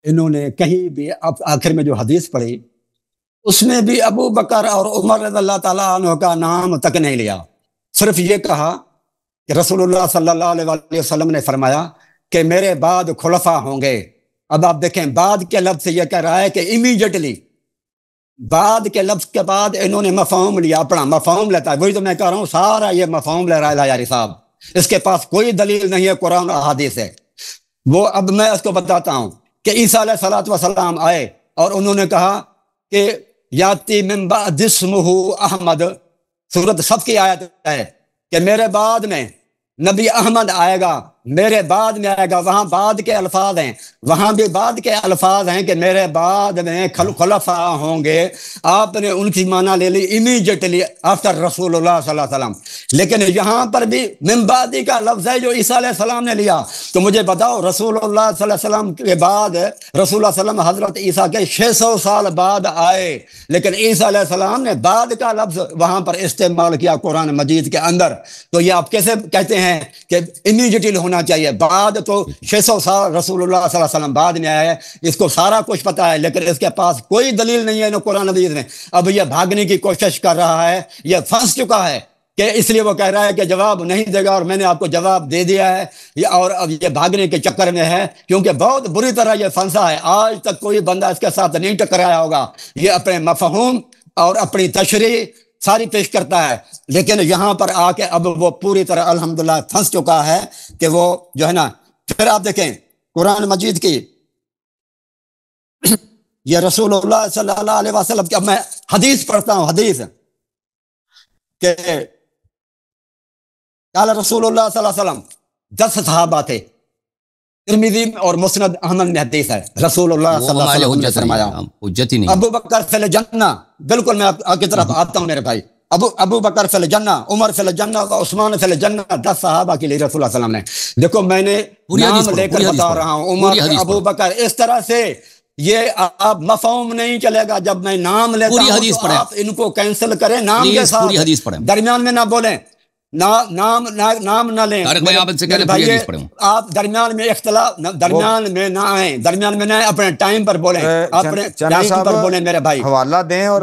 انہوں نے کہیں بھی اب آخر میں جو حدیث پڑھی اس میں بھی ابو بکر اور عمر رضی اللہ تعالیٰ عنہ کا نام تک نہیں لیا، صرف یہ کہا کہ رسول اللہ صلی اللہ علیہ وسلم نے فرمایا کہ میرے بعد خلفاء ہوں گے۔ اب آپ دیکھیں بعد کے لفظ سے یہ کہہ رہا ہے کہ امیڈیٹلی، بعد کے لفظ کے بعد انہوں نے مفہوم لیا، اپنا مفہوم لیتا ہے۔ وہی تو میں کہہ رہا ہوں، سارا یہ مفہوم لے رہا ہے یاری صاحب، اس کے پاس کوئی دلیل نہیں ہے، قرآن اور حدیث ہے وہ۔ اب میں اس کو بتاتا ہوں کہ عیسیٰ علیہ الصلوۃ والسلام آئے اور انہوں نے کہا کہ یاتی من بعد اسمہ احمد، سورۃ صف کی آیت ہے کہ میرے بعد میں نبی احمد آئے گا، میرے بعد میں آئے گا۔ وہاں بعد کے الفاظ ہیں، وہاں بھی بعد کے الفاظ ہیں کہ میرے بعد میں خلفاء ہوں گے۔ آپ نے ان کی معنی لے لی امیڈیٹلی آفٹر رسول اللہ صلی اللہ علیہ وسلم، لیکن یہاں پر بھی من بعدی کا لفظ ہے جو عیسیٰ علیہ السلام نے لیا۔ تو مجھے بتاؤ رسول اللہ صلی اللہ علیہ وسلم کے بعد، رسول اللہ صلی اللہ علیہ وسلم حضرت عیسیٰ کے 600 سال بعد آئے، لیکن عیسیٰ علیہ السلام نے بعد کا لفظ وہاں پر استعمال کیا قرآن مجید کے اندر۔ تو یہ آپ کیسے کہتے ہیں کہ امیڈیٹلی ہونا چاہیے؟ بعد تو 600 سال رسول اللہ صلی اللہ علیہ وسلم بعد میں آئے، اس کو سارا کچھ پتا ہے، لیکن اس کے پاس کوئی دلیل نہیں ہے قرآن مجید میں۔ اب یہ بھاگنے کی کوشش کر رہا ہے، یہ پھنس چکا ہے کہ اس لیے وہ کہہ رہا ہے کہ جواب نہیں دے گا، اور میں نے آپ کو جواب دے دیا ہے، اور اب یہ بھاگنے کے چکر میں ہے کیونکہ بہت بری طرح یہ پھنسا ہے۔ آج تک کوئی بندہ اس کے ساتھ نہیں ٹکرایا ہوگا، یہ اپنے مفہوم اور اپنی تشریح ساری پیش کرتا ہے، لیکن یہاں پر آ کے اب وہ پوری طرح الحمدللہ پھنس چکا ہے کہ وہ جو ہے نا۔ پھر آپ دیکھیں قرآن مجید کی یہ رسول اللہ صلی اللہ علیہ وسلم کی، اب میں حدیث پڑھتا ہوں، حدیث کہ قال رسول اللہ صلی اللہ علیہ وسلم، 10 صحابہ تھے، ترمذی اور مسند احمد میں حدیث ہے، رسول اللہ صلی اللہ علیہ وسلم نے فرمایا ابو بکر فی الجنہ، بالکل میں آپ کی طرف آتا ہوں میرے بھائی، ابو بکر فی الجنہ، عمر فی الجنہ، عثمان فی الجنہ، 10 صحابہ کے لیے رسول اللہ صلی اللہ علیہ وسلم نے۔ دیکھو میں نے نام لے کر بتا رہا ہوں، عمر، ابو بکر، اس طرح سے یہ آپ مفہوم نہیں چلے گا۔ جب میں نام لیتا ہوں تو آپ ان کو کینسل کریں، نام کے ساتھ درمیان میں نہ بولیں، نام نہ لیں، آپ درمیان میں اختلاف، درمیان میں نہ آئیں، درمیان میں نہ آئیں، اپنے ٹائم پر بولیں، اپنے ٹائم پر بولیں میرے بھائی۔ حوالہ دیں اور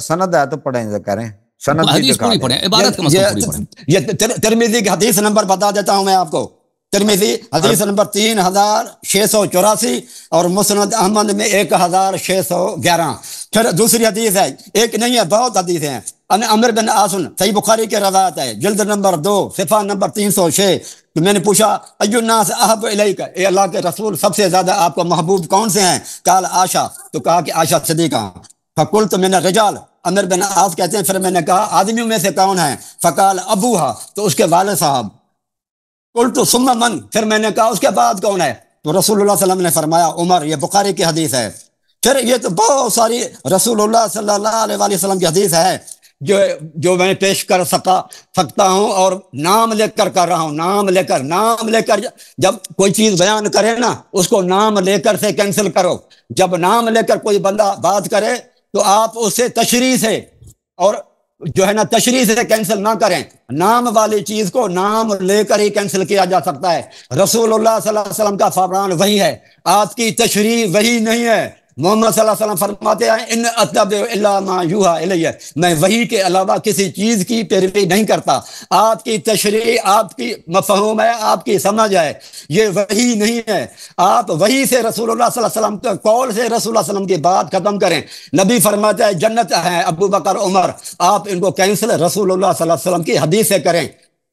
سند ہے تو پڑھیں، کریں سند حدیث پوری پڑھیں، عبادت کا مسئلہ پوری پڑھیں۔ یہ ترمذی کی حدیث نمبر بتا دیتا ہوں میں آپ کو، ترمذی حدیث نمبر 3684 اور مسند احمد میں 1611۔ پھر دوسری حدیث ہے، ایک نہیں ہے بہت حدیث ہیں، عمر بن عاص، صحیح بخاری کے روایت ہے، جلد نمبر 2 صفحہ نمبر 306۔ تو میں نے پوچھا ایو الناس احب الیک، اے اللہ کے رسول سب سے زیادہ آپ کو محبوب کون سے ہیں؟ قال عائشہ، تو کہا کہ عائشہ صدیقہ۔ فقلت من الرجال، عمر بن عاص کہتے ہیں پھر میں نے کہا آدمیوں میں سے کون ہے؟ فقال ابوہا، تو اس کے والد صاحب۔ قلت ثم من، پھر میں نے کہا اس کے بعد کون ہے؟ تو رسول اللہ صلی اللہ علیہ وسلم نے فرمایا عمر، یہ بخاری کی حدیث ہے۔ پھر یہ تو بہت ساری رسول اللہ صلی اللہ علیہ وسلم کی حدیث ہے جو میں پیش کر سکتا ہوں، اور نام لے کر کر رہا ہوں، نام لے کر جب کوئی چیز بیان کرے نا اس کو نام لے کر سے کینسل کرو۔ جب نام لے کر کوئی بندہ بات کرے تو آپ اسے تشریح سے اور جو ہے نا تشریح سے کینسل نہ کریں، نام والی چیز کو نام لے کر ہی کینسل کیا جا سکتا ہے۔ رسول اللہ صلی اللہ علیہ وسلم کا فرمان وہی ہے، آپ کی تشریح وہی نہیں ہے۔ محمد صلی اللہ علیہ وسلم فرماتے ہیں ان اتبع الا ما یوحى الی، میں وحی کے علاوہ کسی چیز کی پیروی نہیں کرتا۔ آپ کی تشریح، آپ کی مفہوم ہے، آپ کی سمجھ ہے، یہ وحی نہیں ہے۔ آپ وحی سے رسول اللہ صلی اللہ علیہ وسلم کے قول سے رسول اللہ صلی اللہ علیہ وسلم کی بات ختم کریں۔ نبی فرماتے ہیں جنت ہے ابو بکر عمر، آپ ان کو کینسل رسول اللہ صلی اللہ علیہ وسلم کی حدیث سے کریں،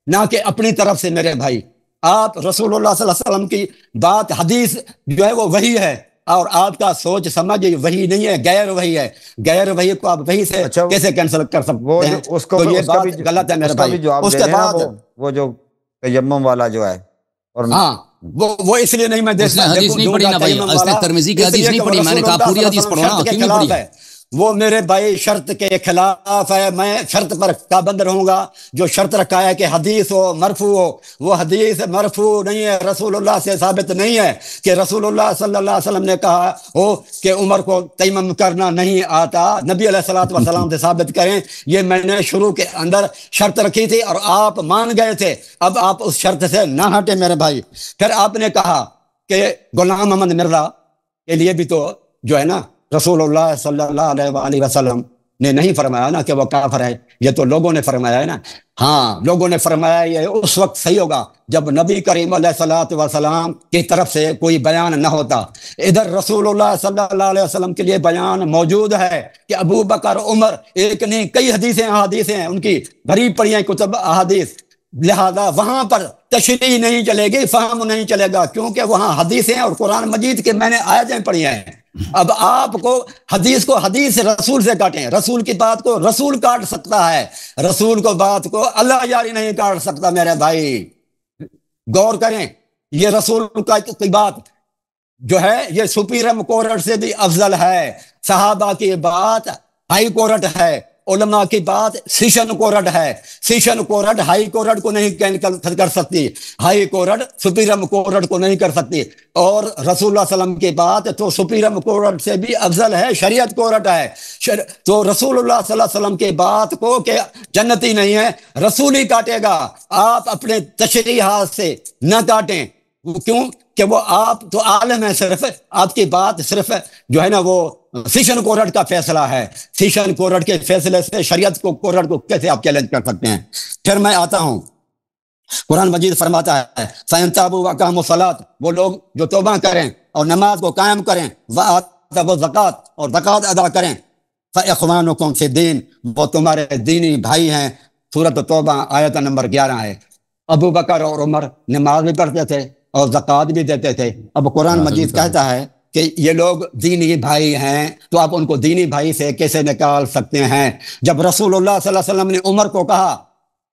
نہ کہ اپنی طرف سے میرے بھائی۔ آپ رسول اللہ صلی اللہ علیہ وسلم کی بات حدیث جو ہے وہ وحی ہے، اور آپ کا سوچ سمجھ وہی نہیں ہے، غیر وہی ہے۔ غیر وہی کو آپ وہی سے کیسے کینسل کر سکتے ہیں؟ تو یہ بات غلط ہے میرے بھائی۔ اس کے بعد وہ جو تیمم والا جو ہے، اور ہاں وہ اس لیے نہیں میں دیکھتا، حدیث نہیں پڑھی نا بھائی، ترمذی کی حدیث نہیں پڑھی، میں نے کہا پوری حدیث پڑھو نا، کیوں نہیں پڑھی؟ وہ میرے بھائی شرط کے خلاف ہے، میں شرط پر پابند رہوں گا۔ جو شرط رکھا ہے کہ حدیث ہو مرفوع ہو، وہ حدیث مرفوع نہیں ہے، رسول اللہ سے ثابت نہیں ہے کہ رسول اللہ صلی اللہ علیہ وسلم نے کہا ہو کہ عمر کو تیمم کرنا نہیں آتا۔ نبی علیہ الصلوۃ والسلام سے ثابت کریں، یہ میں نے شروع کے اندر شرط رکھی تھی اور آپ مان گئے تھے، اب آپ اس شرط سے نہ ہٹے میرے بھائی۔ پھر آپ نے کہا کہ غلام احمد مرزا کے لیے بھی تو جو ہے نا رسول اللہ صلی اللہ علیہ وسلم نے نہیں فرمایا نا کہ وہ کافر ہے، یہ تو لوگوں نے فرمایا ہے نا. ہاں لوگوں نے فرمایا، یہ اس وقت صحیح ہوگا جب نبی کریم علیہ الصلوۃ والسلام کی طرف سے کوئی بیان نہ ہوتا. ادھر رسول اللہ صلی اللہ علیہ وسلم کے لیے بیان موجود ہے کہ ابو بکر عمر، ایک نہیں کئی حدیثیں احادیث ہیں ان کی بھری پڑی ہیں کتب احادیث، لہذا وہاں پر تشریح نہیں چلے گی، فہم نہیں چلے گا، کیونکہ وہاں حدیثیں اور قرآن مجید کے میں نے آیتیں پڑھی ہیں. اب آپ کو حدیث رسول سے کاٹیں، رسول کی بات کو رسول کاٹ سکتا ہے، رسول کو بات کو اللہ یاری نہیں کاٹ سکتا. میرے بھائی غور کریں، یہ رسول کی بات جو ہے یہ سپیرم کورٹ سے بھی افضل ہے. صحابہ کی بات ہائی کورٹ ہے، علماء کی بات سیشن کورٹ ہے. سیشن کورٹ ہائی کورٹ کو نہیں کر سکتی، ہائی کورٹ سپیرم کورٹ کو نہیں کر سکتی. اور رسول اللہ صلی اللہ علیہ وسلم کی بات تو سپیرم کورٹ سے بھی افضل ہے، شریعت کورٹ ہے. تو رسول اللہ صلی اللہ علیہ وسلم کی بات کو کہ جنتی نہیں ہے، رسول ہی کاٹے گا. آپ اپنے تشریحات سے نہ کاٹیں، کیوں کہ وہ آپ تو عالم ہیں، صرف آپ کی بات صرف جو ہے نا وہ سیشن کورٹ کا فیصلہ ہے. سیشن کورٹ کے فیصلے سے شریعت کو کورٹ کو کیسے آپ چیلنج کر سکتے ہیں؟ پھر میں آتا ہوں، قرآن مجید فرماتا ہے فَإِن تَابُوا وَأَقَامُوا الصَّلَاةَ، وہ لوگ جو توبہ کریں اور نماز کو قائم کریں، وَآتَوُا الزَّکَاۃَ، اور زکوٰۃ ادا کریں، فَإِخْوَانُکُم فِی الدِّین، وہ تمہارے دینی بھائی ہیں. سورۃ توبہ آیت نمبر 11 ہے. ابو بکر اور عمر نماز بھی پڑھتے تھے اور زکوٰۃ بھی دیتے تھے. اب قرآن مجید کہتا ہے کہ یہ لوگ دینی بھائی ہیں، تو آپ ان کو دینی بھائی سے کیسے نکال سکتے ہیں؟ جب رسول اللہ صلی اللہ علیہ وسلم نے عمر کو کہا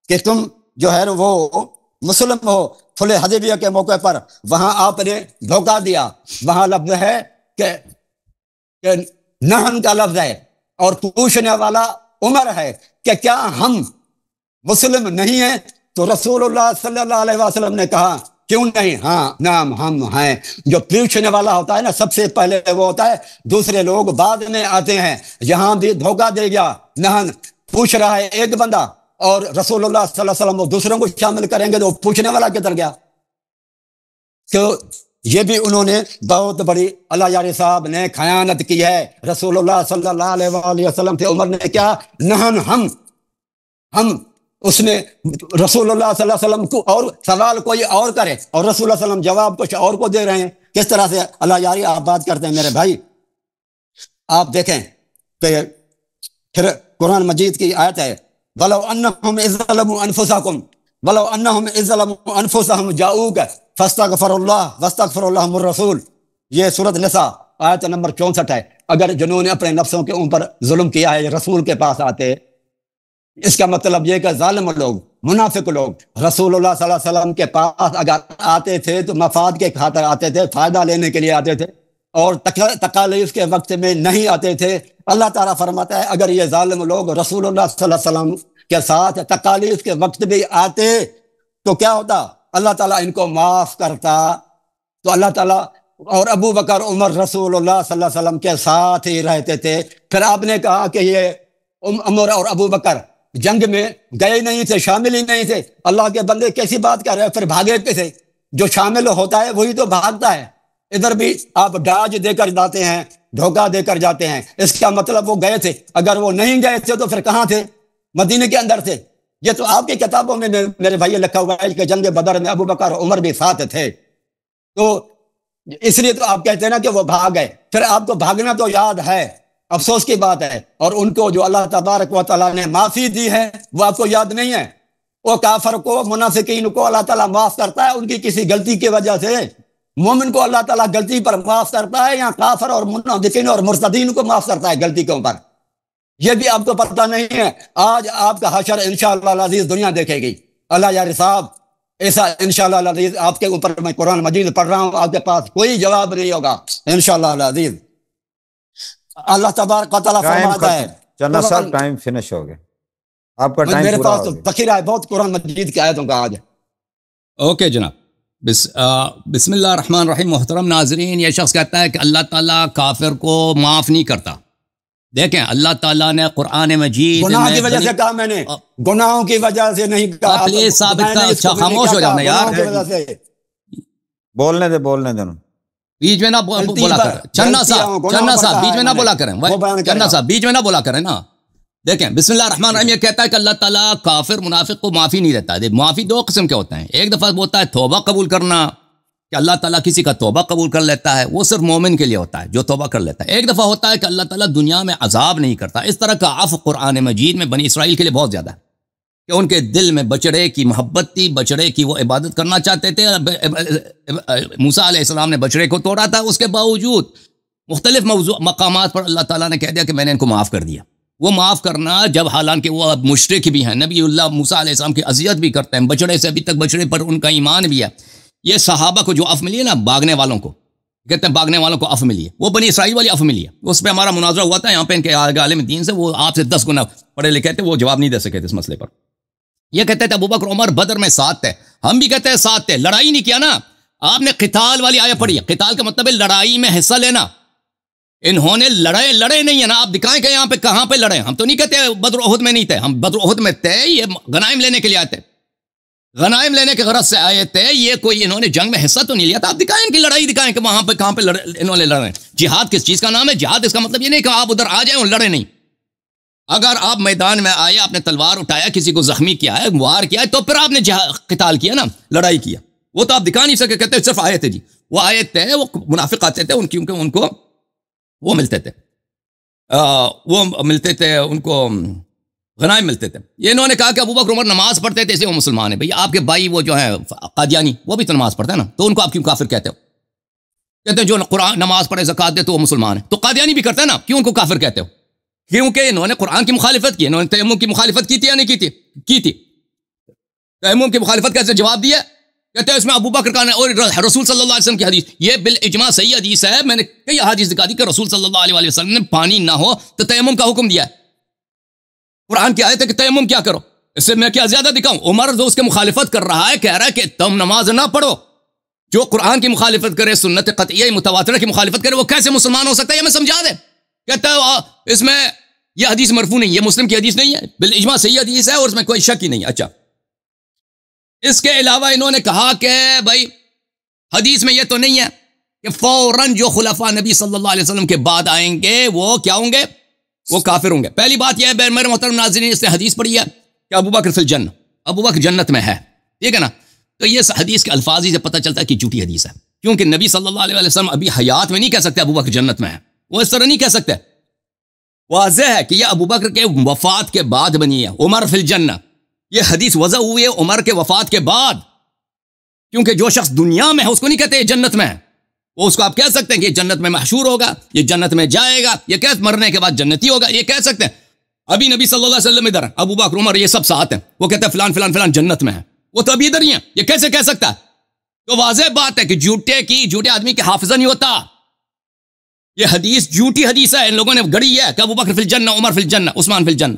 کہ تم جو ہے وہ مسلم ہو، صلح حدیبیہ کے موقع پر وہاں آپ نے دھوکہ دیا، وہاں لفظ ہے کہ نہن کا لفظ ہے اور پوچھنے والا عمر ہے کہ کیا ہم مسلم نہیں ہیں؟ تو رسول اللہ صلی اللہ علیہ وسلم نے کہا کیوں نہیں، ہاں نام ہم ہیں. جو پوچھنے والا ہوتا ہے نا سب سے پہلے وہ ہوتا ہے، دوسرے لوگ بعد میں آتے ہیں. یہاں بھی دھوکہ دے گیا، نہن پوچھ رہا ہے ایک بندہ اور رسول اللہ صلی اللہ علیہ وسلم وہ دوسروں کو شامل کریں گے تو وہ پوچھنے والا کدھر گیا؟ تو یہ بھی انہوں نے بہت بڑی، اللہ یاری صاحب نے خیانت کی ہے رسول اللہ صلی اللہ علیہ وسلم سے. عمر نے کیا، نہن ہم اس نے رسول اللہ صلی اللہ علیہ وسلم کو اور سوال کوئی اور کرے اور رسول اللہ صلی اللہ علیہ وسلم جواب کچھ اور کو دے رہے ہیں. کس طرح سے اللہ یاری آپ بات کرتے ہیں میرے بھائی؟ آپ دیکھیں کہ پھر قرآن مجید کی آیت ہے وَلَوْ أَنَّهُمْ إِذْ ظَلَمُوا أَنفُسَهُمْ وَلَوْ أَنَّهُمْ إِذْ ظَلَمُوا أَنفُسَهُمْ جَاءُوكَ فَاسْتَغْفَرُوا اللَّهَ وَاسْتَغْفَرَ لَهُمُ الرَّسُولُ. یہ سورۃ نساء آیت نمبر 64 ہے. اگر جنہوں نے اپنے نفسوں کے اوپر ظلم کیا ہے رسول کے پاس آتے، اس کا مطلب یہ کہ ظالم لوگ، منافق لوگ رسول اللہ صلی اللہ علیہ وسلم کے پاس اگر آتے تھے تو مفاد کے خاطر آتے تھے، فائدہ لینے کے لیے آتے تھے اور تکالیف کے وقت میں نہیں آتے تھے. اللہ تعالیٰ فرماتا ہے اگر یہ ظالم لوگ رسول اللہ صلی اللہ علیہ وسلم کے ساتھ تکالیف کے وقت بھی آتے تو کیا ہوتا؟ اللہ تعالیٰ ان کو معاف کرتا. تو اللہ تعالیٰ اور ابو بکر عمر رسول اللہ صلی اللہ علیہ وسلم کے ساتھ ہی رہتے تھے. پھر آپ نے کہا کہ یہ عمر اور ابو بکر جنگ میں گئے نہیں تھے، شامل ہی نہیں تھے. اللہ کے بندے کیسی بات کر رہے ہیں؟ پھر بھاگے کیسے؟ جو شامل ہوتا ہے وہی تو بھاگتا ہے. ادھر بھی آپ ڈاج دے کر جاتے ہیں، دھوکہ دے کر جاتے ہیں، اس کا مطلب وہ گئے تھے. اگر وہ نہیں گئے تھے تو پھر کہاں تھے؟ مدینے کے اندر تھے. یہ تو آپ کی کتابوں میں میرے بھائی لکھا ہوا ہے کہ جنگ بدر میں ابو بکر اور عمر بھی ساتھ تھے. تو اس لیے تو آپ کہتے ہیں نا کہ وہ بھاگ گئے. پھر آپ کو بھاگنا تو یاد ہے، افسوس کی بات ہے. اور ان کو جو اللہ تبارک و تعالیٰ نے معافی دی ہے وہ آپ کو یاد نہیں ہے. وہ کافر کو، منافقین کو اللہ تعالیٰ معاف کرتا ہے ان کی کسی غلطی کی وجہ سے. مومن کو اللہ تعالیٰ غلطی پر معاف کرتا ہے، یا کافر اور منافقین اور مرتدین کو معاف کرتا ہے غلطی کے اوپر؟ یہ بھی آپ کو پتہ نہیں ہے. آج آپ کا حشر انشاءاللہ العزیز دنیا دیکھے گی. اللہ یار صاحب ایسا انشاءاللہ العزیز آپ کے اوپر میں قرآن مجید پڑھ رہا ہوں، آپ کے پاس کوئی جواب نہیں ہوگا انشاءاللہ العزیز. اللہ تبارک و تعالیٰ فرماتا ہے چلنا سر ٹائم فنش ہو گیا آپ کا ٹائم. میرے پاس تو ذخیرہ ہے بہت قرآن مجید کی آیتوں کا آج. اوکے جناب. بسم اللہ الرحمن الرحیم. محترم ناظرین، یہ شخص کہتا ہے کہ اللہ تعالیٰ کافر کو معاف نہیں کرتا. دیکھیں اللہ تعالیٰ نے قرآن مجید گناہ کی وجہ سے کہا، میں نے گناہوں کی وجہ سے نہیں کہا. پلیز ثابت کا، اچھا خاموش ہو جانا یار، بولنے دے. بیچ میں نہ بولا کریں چنا صاحب بیچ میں نہ بولا کریں چنا صاحب بیچ میں نہ بولا کریں نا. دیکھیں بسم اللہ الرحمن الرحیم یہ کہتا ہے کہ اللہ تعالیٰ کافر منافق کو معافی نہیں دیتا ہے. معافی دو قسم کے ہوتے ہیں. ایک دفعہ ہوتا ہے توبہ قبول کرنا کہ اللہ تعالیٰ کسی کا توبہ قبول کر لیتا ہے, وہ صرف مومن کے لیے ہوتا ہے جو توبہ کر لیتا ہے. ایک دفعہ ہوتا ہے کہ اللہ تعالیٰ دنیا میں عذاب نہیں کرتا. اس طرح کا عفو قرآن مجید میں بنی اسرائیل کے لیے بہت زیادہ ہے کہ ان کے دل میں بچڑے کی محبت تھی, بچڑے کی وہ عبادت کرنا چاہتے تھے. موسیٰ علیہ السلام نے بچڑے کو توڑا تھا, اس کے باوجود مختلف مقامات پر اللہ تعالیٰ نے کہہ دیا کہ میں نے ان کو معاف کر دیا. وہ معاف کرنا جب حالانکہ وہ مشرک بھی ہیں, نبی اللہ موسیٰ علیہ السلام کی اذیت بھی کرتے ہیں, بچڑے سے ابھی تک بچڑے پر ان کا ایمان بھی ہے. یہ صحابہ کو جو عفو ملی ہے نا, باغنے والوں کو کہتے ہیں باغنے والوں کو عفو ملی ہے, وہ بنی اسرائیل والی عفو ملی ہے. اس پہ ہمارا مناظرہ ہوا تھا یہاں پہ ان کے عالم دین سے, وہ آپ سے 10 گنا پڑھے لکھے تھے, وہ جواب نہیں دے سکے تھے اس مسئلے پر. یہ کہتے تھے ابوبکر عمر بدر میں ساتھ تھے, ہم بھی کہتے ہیں ساتھ تھے, لڑائی نہیں کیا نا. آپ نے قتال والی آیت پڑھی ہے, قتال کا مطلب ہے لڑائی میں حصہ لینا. انہوں نے لڑے نہیں ہے نا, آپ دکھائیں کہ یہاں پہ کہاں پہ لڑے. ہم تو نہیں کہتے بدر احد میں نہیں تھے, ہم بدر احد میں تھے, یہ غنائم لینے کے لیے آئے تھے, غنائم لینے کے غرض سے آئے تھے. یہ کوئی انہوں نے جنگ میں حصہ تو نہیں لیا تھا. آپ دکھائیں کہ لڑائی دکھائیں کہ وہاں پہ کہاں پہ انہوں نے لڑے. جہاد کس چیز کا نام ہے؟ جہاد اس کا مطلب یہ نہیں کہ آپ ادھر آ جائیں اور لڑے نہیں. اگر آپ میدان میں آئے, آپ نے تلوار اٹھایا, کسی کو زخمی کیا ہے, وار کیا ہے, تو پھر آپ نے قتال کیا نا, لڑائی کیا. وہ تو آپ دکھا نہیں سکے, کہتے صرف آئے تھے جی. وہ آئے تھے, وہ منافق آتے تھے, کیونکہ ان کو وہ ملتے تھے, ان کو غنائم ملتے تھے. یہ انہوں نے کہا کہ ابوبکر عمر نماز پڑھتے تھے اس لیے وہ مسلمان ہیں. بھئی آپ کے بھائی وہ جو ہیں قادیانی, وہ بھی تو نماز پڑھتے ہیں نا, تو ان کو آپ کیوں کافر کہتے ہو؟ کہتے ہیں جو قرآن نماز پڑھے زکات دے تو وہ مسلمان ہے. تو قادیانی بھی کرتے ہیں نا, کیوں ان کو کافر کہتے ہو؟ کیونکہ انہوں نے قرآن کی مخالفت کی. انہوں نے تیمم کی مخالفت کی تھی یا نہیں کی تھی؟ تیمم کی مخالفت کیسے جواب دیا؟ کہتے ہیں اس میں ابوبکر کا اور رسول صلی اللہ علیہ وسلم کی حدیث, یہ بالاجماع صحیح حدیث ہے. میں نے کئی حدیث دکھا دی کہ رسول صلی اللہ علیہ وسلم نے پانی نہ ہو تو تیمم کا حکم دیا ہے. قرآن کی آیت ہے کہ تیمم کیا کرو, اس سے میں کیا زیادہ دکھاؤں؟ عمر جو اس کے مخالفت کر رہا ہے, کہہ رہا ہے کہ تم نماز نہ پڑھو. جو قرآن کی مخالفت کرے, سنت قطعیہ متواترہ کی مخالفت کرے, وہ کیسے مسلمان ہو سکتا ہے؟ یہ میں سمجھا دے. کہتا ہے اس میں یہ حدیث مرفوع نہیں, یہ مسلم کی حدیث نہیں ہے, بالاجماع صحیح حدیث ہے اور اس میں کوئی شک ہی نہیں. اچھا, اس کے علاوہ انہوں نے کہا کہ بھائی حدیث میں یہ تو نہیں ہے کہ فوراً جو خلفاء نبی صلی اللہ علیہ وسلم کے بعد آئیں گے وہ کیا ہوں گے؟ وہ کافر ہوں گے. پہلی بات یہ ہے میرے محترم ناظرین, اس نے حدیث پڑھی ہے کہ ابوبکر فی الجنہ, ابوبکر جنت میں ہے, ٹھیک ہے نا. تو یہ حدیث کے الفاظ ہی سے پتہ چلتا ہے کہ جھوٹی حدیث ہے, کیونکہ نبی صلی اللہ علیہ وسلم ابھی حیات میں نہیں کہہ سکتے ابوبکر جنت میں ہے, وہ اس طرح نہیں کہہ سکتے. واضح ہے کہ یہ ابوبکر کے وفات کے بعد بنی ہے. عمر فی الجنہ, یہ حدیث وضع ہوئی ہے عمر کے وفات کے بعد, کیونکہ جو شخص دنیا میں ہے اس کو نہیں کہتے یہ جنت میں ہے. وہ اس کو آپ کہہ سکتے ہیں کہ یہ جنت میں محشور ہوگا, یہ جنت میں جائے گا, یہ کہہ مرنے کے بعد جنتی ہوگا, یہ کہہ سکتے ہیں. ابھی نبی صلی اللہ علیہ وسلم ادھر, ابوبکر عمر یہ سب ساتھ ہیں, وہ کہتے ہیں فلان فلان فلان جنت میں ہے, وہ تو ابھی ادھر ہی ہیں, یہ کیسے کہہ سکتا ہے؟ تو واضح بات ہے کہ جھوٹے آدمی کے حافظہ نہیں ہوتا. یہ حدیث جھوٹی حدیث ہے, ان لوگوں نے گڑی ہے کہ ابوبکر فی الجنہ, عمر فی الجنہ, عثمان فی الجنہ.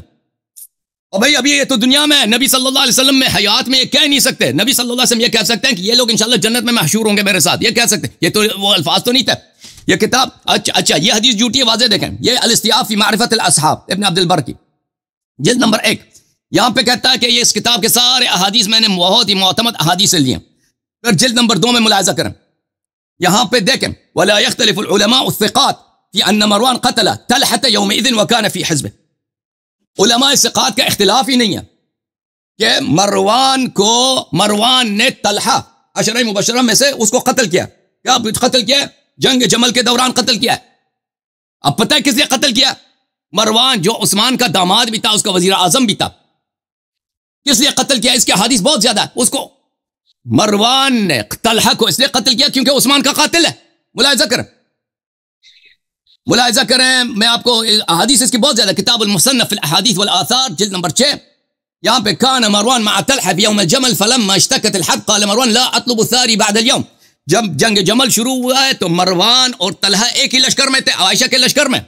اور بھائی ابھی یہ تو دنیا میں ہے, نبی صلی اللہ علیہ وسلم میں حیات میں یہ کہہ نہیں سکتے. نبی صلی اللہ علیہ وسلم یہ کہہ سکتے ہیں کہ یہ لوگ انشاءاللہ جنت میں محشور ہوں گے میرے ساتھ, یہ کہہ سکتے ہیں. یہ تو وہ الفاظ تو نہیں تھے. یہ کتاب اچھا یہ حدیث جھوٹی ہے, واضح دیکھیں. یہ الاستیاف فی معرفت الاصحاب ابن عبد البر کی جلد نمبر 1, یہاں پہ کہتا ہے کہ یہ اس کتاب کے سارے احادیث میں نے بہت ہی معتمد احادیث سے لیے. پھر جلد نمبر 2 میں ملاحظہ کریں, یہاں پہ دیکھیں ولا يختلف العلماء الثقات في ان مروان قتل طلحة يومئذ وكان في حزبه. علماء ثقات کا اختلاف ہی نہیں ہے کہ مروان نے طلحہ عشرہ مبشرہ میں سے اس کو قتل کیا. کیا قتل کیا؟ جنگ جمل کے دوران قتل کیا. اب پتہ ہے کس نے قتل کیا؟ مروان جو عثمان کا داماد بھی تھا, اس کا وزیر اعظم بھی تھا. کس لیے قتل کیا؟ اس کی حدیث بہت زیادہ ہے. اس کو مروان نے طلحہ کو اس لیے قتل کیا کیونکہ عثمان کا قاتل ہے. ملاحظہ کریں, میں آپ کو احادیث اس کی بہت زیادہ, کتاب المصنف فی الاحادیث والآثار جلد نمبر 6, یہاں پہ کان مروان مع طلحہ فی یوم الجمل فلما اشتکت الحرب قال مروان لا اطلب الثاری بعد اليوم. جب جنگ جمل شروع ہوا ہے تو مروان اور طلحہ ایک ہی لشکر میں تھے, عائشہ کے لشکر میں.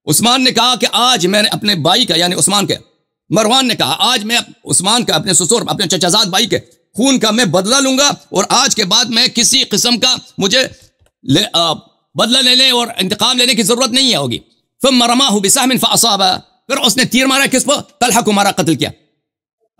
عثمان نے کہا کہ آج میں نے اپنے بھائی کا, یعنی عثمان کے, مروان نے کہا آج میں عثمان کا, اپنے سسر, اپنے چچا زاد بھائی کے خون کا میں بدلہ لوں گا, اور آج کے بعد میں کسی قسم کا مجھے بدلہ لینے اور انتقام لینے کی ضرورت نہیں ہوگی. ثم رماه بسهم فاصاب, پھر اس نے تیر مارا کس پر؟ طلحہ کو مارا, قتل کیا.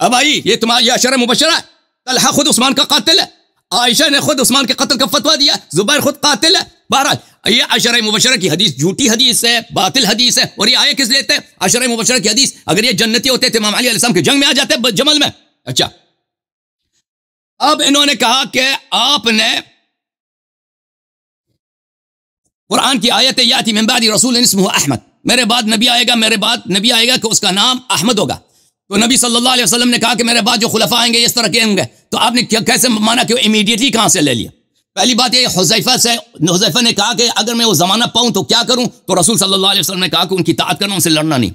اب آئی یہ تمہارا یہ عشرہ مبشرہ ہے, طلحہ خود عثمان کا قاتل ہے. عائشہ نے خود عثمان کے قتل کا فتویٰ دیا، زبیر خود قاتل ہے. بہرحال یہ عشرہ مبشرہ کی حدیث جھوٹی حدیث ہے، باطل حدیث ہے. اور یہ آئے کس لیتے ہیں؟ عشرہ مبشرہ کی حدیث اگر یہ جنتی ہوتے تھے امام علی علیہ السلام کے جنگ میں آ جاتے جمل میں. اچھا اب انہوں نے کہا کہ آپ نے قرآن کی آیت یاتی من بعد رسول اسمہ احمد، میرے بعد نبی آئے گا کہ اس کا نام احمد ہوگا. تو نبی صلی اللہ علیہ وسلم نے کہا کہ میرے بعد جو خلفاء آئیں گے اس طرح کے ہوں گے. تو آپ نے کیسے مانا کہ وہ امیڈیٹلی کہاں سے لے لیا؟ پہلی بات یہ حذیفہ نے کہا کہ اگر میں وہ زمانہ پاؤں تو کیا کروں؟ تو رسول صلی اللہ علیہ وسلم نے کہا کہ ان کی اطاعت کرنا، ان سے لڑنا نہیں.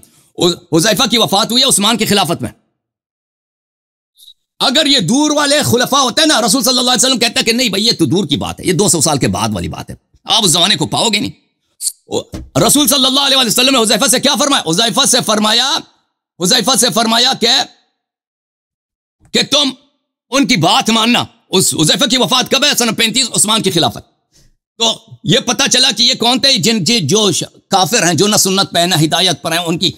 حذیفہ کی وفات ہوئی ہے عثمان کی خلافت میں. اگر یہ دور والے خلفاء ہوتے ہیں نا، رسول صلی اللہ علیہ وسلم کہتا ہے کہ نہیں بھائی یہ تو دور کی بات ہے، یہ 200 سال کے بعد والی بات ہے، آپ اس زمانے کو پاؤ گے نہیں. رسول صلی اللہ علیہ وسلم نے حذیفہ سے کیا فرمایا؟ حذیفہ سے فرمایا کہ تم ان کی بات ماننا. اس حذیفہ کی وفات کب ہے؟ سن 35 عثمان کی خلافت. تو یہ پتہ چلا کہ یہ کون تھے جو کافر ہیں، جو نہ سنت پہ نہ ہدایت پر ہیں، ان کی،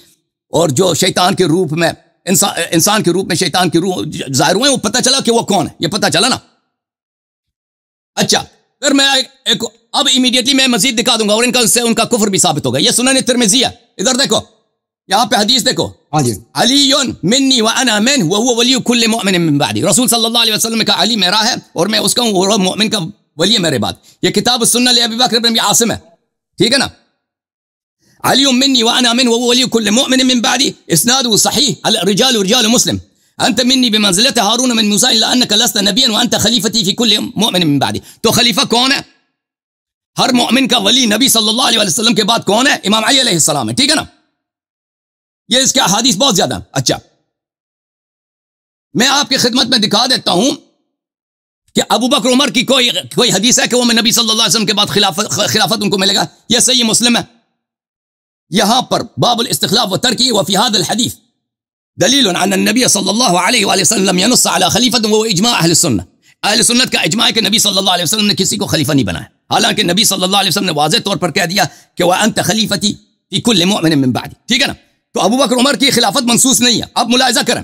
اور جو شیطان کے روپ میں انسان کے روپ میں شیطان کے روح ظاہر ہوئے، وہ پتہ چلا کہ وہ کون ہے، یہ پتہ چلا نا. اچھا پھر میں اب امیڈیٹلی میں مزید دکھا دوں گا، اور ان کا کفر بھی ثابت ہوگا. یہ سنن ترمذی ہے، ادھر دیکھو یہاں پہ حدیث دیکھو، علی منی وانا من وهو ولی کل مؤمن من بعدی. رسول صلی اللہ علیہ وسلم نے کہا علی میرا ہے اور میں اس کا ہوں، اور مؤمن کا ولی ہے میرے بعد. یہ کتاب السنہ لابی بکر بن عاصم ہے، ٹھیک ہے نا. علی منی وانا من وهو ولی کل مؤمن من بعدی، اسناده صحیح، الرجال رجال مسلم، انت منی بمنزلت ہارون من موسیٰ الا انك لست نبیا وانت خلیفتی فی کل مؤمن من بعدی. تو خلیفہ کون ہے؟ ہر مؤمن کا ولی نبی صلی اللہ علیہ وسلم کے بعد کون ہے؟ امام علی علیہ السلام ہے، ٹھیک ہے نا. یہ اس کے احادیث بہت زیادہ. اچھا میں آپ کی خدمت میں دکھا دیتا ہوں کہ ابو بکر عمر کی کوئی حدیث ہے کہ وہ میں نبی صلی اللہ علیہ وسلم کے بعد خلافت ان کو ملے گا. یہ صحیح مسلم ہے، یہاں پر باب الاستخلاف و ترکی وفی هذا الحدیث دلیل عن النبی صلی اللہ علیہ وآلہ وسلم ینص علی خلیفت وہ اجماع اہل سنت. اہل سنت کا اجماع ہے کہ نبی صلی اللہ علیہ وسلم نے کسی کو خلیفہ نہیں بنایا، حالانکہ نبی صلی اللہ علیہ وسلم نے واضح طور پر کہہ دیا کہ وانت خلیفتی فی کل مؤمن من بعدی، ٹھیک ہے نا. تو ابو بکر عمر کی خلافت منسوس نہیں ہے. اب ملاحظہ کریں،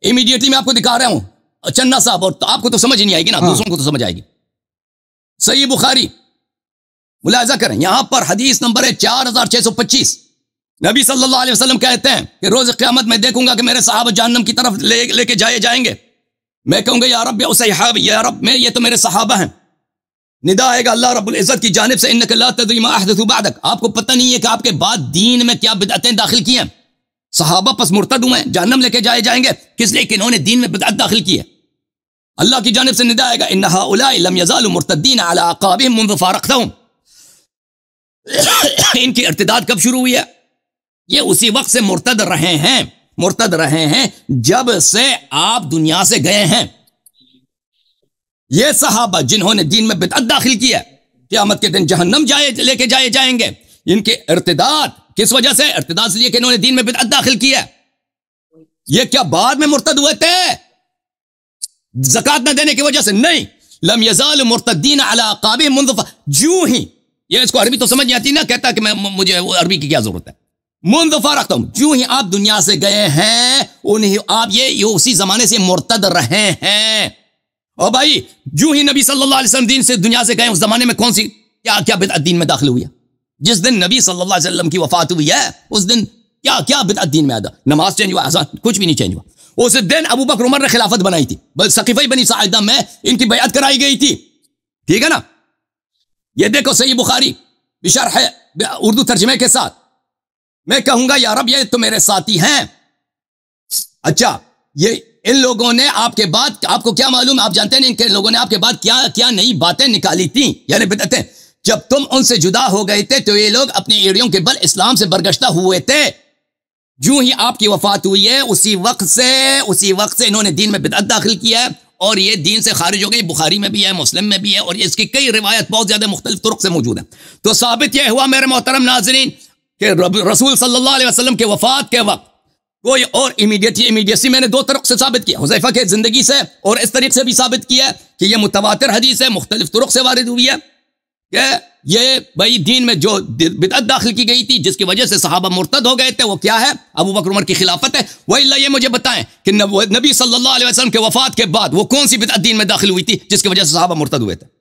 امیڈیٹلی میں آپ کو دکھا رہا ہوں چننا صاحب، اور آپ کو تو سمجھ نہیں آئے گی نا، دوسروں کو تو سمجھ آئے گی. صحیح بخاری ملاحظہ کریں، یہاں پر حدیث نمبر ہے 4625. نبی صلی اللہ علیہ وسلم کہتے ہیں کہ روز قیامت میں دیکھوں گا کہ میرے صحابہ جہنم کی طرف لے کے جائیں گے. میں کہوں گا یا رب یا صحابی، یا رب یہ تو میرے صحابہ ہیں. ندا آئے گا اللہ رب العزت کی جانب سے انک لا تدری ما احدثوا بعدک، آپ کو پتہ نہیں ہے کہ آپ کے بعد دین میں کیا بدعتیں داخل کی ہیں. صحابہ پس مرتد ہوئے، جہنم لے کے جائیں گے، کس لیے کہ انہوں نے دین میں بدعت داخل کی ہے. اللہ کی جانب سے ندا آئے گا ان هؤلاء لم يزالوا مرتدین علی اعقابهم منذ فارقتهم. ان کی ارتداد کب شروع ہوئی ہے؟ یہ اسی وقت سے مرتد رہے ہیں جب سے آپ دنیا سے گئے ہیں. یہ صحابہ جنہوں نے دین میں بدعت داخل کی ہے قیامت کے دن جہنم لے کے جائیں گے. ان کے ارتداد کس وجہ سے؟ ارتداد اس لیے کہ انہوں نے دین میں بدعت داخل کی ہے. یہ کیا بعد میں مرتد ہوئے تھے زکات نہ دینے کی وجہ سے؟ نہیں. لم یزال مرتدین علی اعقابهم منذ جو ہی، یہ اس کو عربی تو سمجھ نہیں آتی نا، کہتا کہ مجھے عربی کی کیا ضرورت ہے. منذ فارقتم، جو ہی آپ دنیا سے گئے ہیں آپ یہ اسی زمانے سے مرتد رہے ہیں. اور بھائی جو ہی نبی صلی اللہ علیہ وسلم دین سے دنیا سے گئے اس زمانے میں کون سی کیا بدعت دین میں داخل ہوئی ہے؟ جس دن نبی صلی اللہ علیہ وسلم کی وفات ہوئی ہے اس دن کیا بدعت دین میں آیا؟ نماز چینج ہوا؟ اذان کچھ بھی نہیں چینج ہوا. اس دن ابو بکر عمر نے خلافت بنائی تھی، بلکہ سقیفہ بنی ساعدہ میں ان کی بیعت کرائی گئی تھی، ٹھیک ہے نا. یہ دیکھو صحیح بخاری بشرح اردو ترجمے کے ساتھ. میں کہوں گا یا رب یہ تو میرے ساتھی ہیں. اچھا یہ ان لوگوں نے آپ کے بعد، آپ کو کیا معلوم، آپ جانتے ہیں ان کے لوگوں نے آپ کے بعد کیا نئی باتیں نکالی تھیں، یعنی بدعتیں. جب تم ان سے جدا ہو گئے تھے تو یہ لوگ اپنی ایڑیوں کے بل اسلام سے برگشتہ ہوئے تھے. جو ہی آپ کی وفات ہوئی ہے اسی وقت سے انہوں نے دین میں بدعت داخل کیا ہے اور یہ دین سے خارج ہو گئی. بخاری میں بھی ہے، مسلم میں بھی ہے، اور اس کی کئی روایت بہت زیادہ مختلف طرق سے موجود ہیں. تو ثابت یہ ہوا میرے محترم ناظرین کہ رسول صلی اللہ علیہ وسلم کے وفات کے وقت کوئی اور امیڈیٹسی میں نے دو طرق سے ثابت کیا، حذیفہ کے زندگی سے اور اس طریقے سے بھی ثابت کیا کہ یہ متواتر حدیث ہے، مختلف طرق سے وارد ہوئی ہے کہ یہ بھائی دین میں جو بدعت داخل کی گئی تھی جس کی وجہ سے صحابہ مرتد ہو گئے تھے وہ کیا ہے؟ ابو بکر عمر کی خلافت ہے۔ وَإِلَّا یہ مجھے بتائیں کہ نبی صلی اللہ علیہ وسلم کے وفات کے بعد وہ کون سی بدعت دین میں داخل ہوئی تھی جس کی وجہ سے صحابہ مرتد ہوئے تھے؟